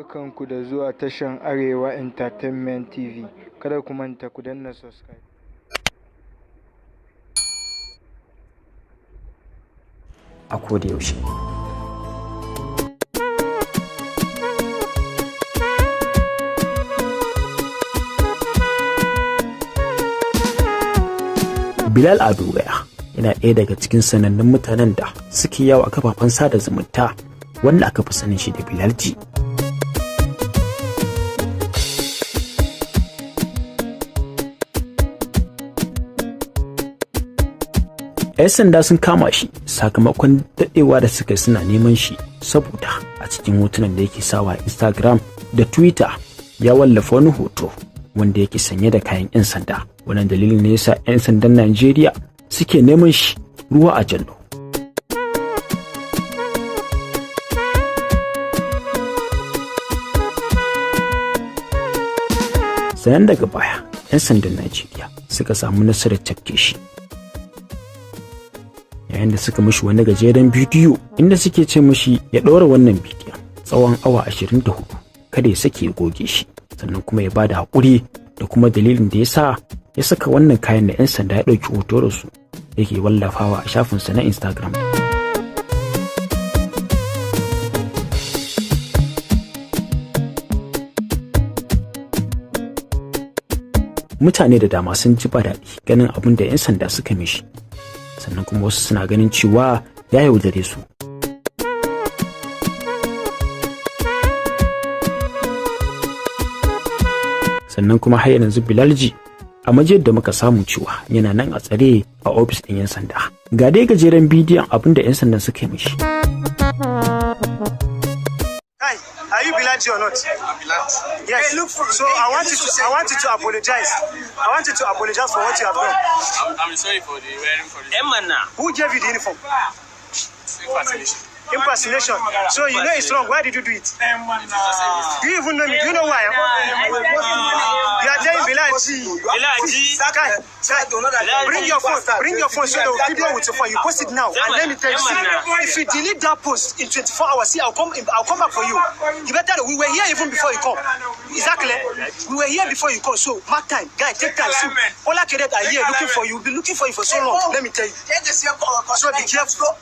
Barkanku da zuwa tashan Arewa Entertainment TV. Kada ku manta ku danna subscribe. A koda yaushe. Bilal Ado Gaya yana ɗaya daga cikin sanannun mutanen da suke yawo a kafafen sada zumunta wanda aka fi sanin shi da Bilal G. 'Yan sanda sun kama shi sakamakon daɗewa da suka suna neman shi saboda a cikin hotunan da yake sawa Instagram da Twitter ya wallafa wani hoto wanda yake sanye da kayan 'yan sanda. Wannan dalilin ne yasa 'yan sandan Najeriya suke neman shi ruwa a jallo. Sannan daga baya 'yan sandan Najeriya suka samu nasarar cafke shi, yayin da suka mishi wani gajeren bidiyo inda suke ce mishi ya ɗora wannan bidiyon tsawon awa 24 kada ya sake ya goge shi, sannan kuma ya bada haƙuri da kuma dalilin da yasa ya saka wannan kayan da 'yan sanda ya ɗauki hoto da su yake wallafawa a shafinsa na Instagram. Mutane da dama sun ji ba daɗi ganin abin da 'yan sanda suka mishi, sannan kuma wasu suna ganin cewa ya yaudare su. Sannan kuma har yanzu Bilal G a majiyar da muka samu cewa yana nan a tsare a ofis ɗin 'yan sanda. Ga dai gajeren bidiyon abin da 'yan sandan suka yi mishi. Are you Bilal G or not? Yes. Hey, look for so I want you to apologize. I want you to apologize for what you have done. I'm sorry for the wearing for the Who gave you the uniform? impersonation. Impersonation. So you know it's wrong. Why did you do it? Do you even know me? Do you know who I am? You are telling Bilal G. Bring your phone. Bring your phone so the video with your phone. You post it now. And let me tell you, if you delete that post in 24 hours, see, I'll come back for you. You better. We were here even before you come. Exactly. We were here before you come. So mark time, guy. Take time. So all I cadet are here looking for you. We'll be looking for you for so long. Let me tell you. So be careful.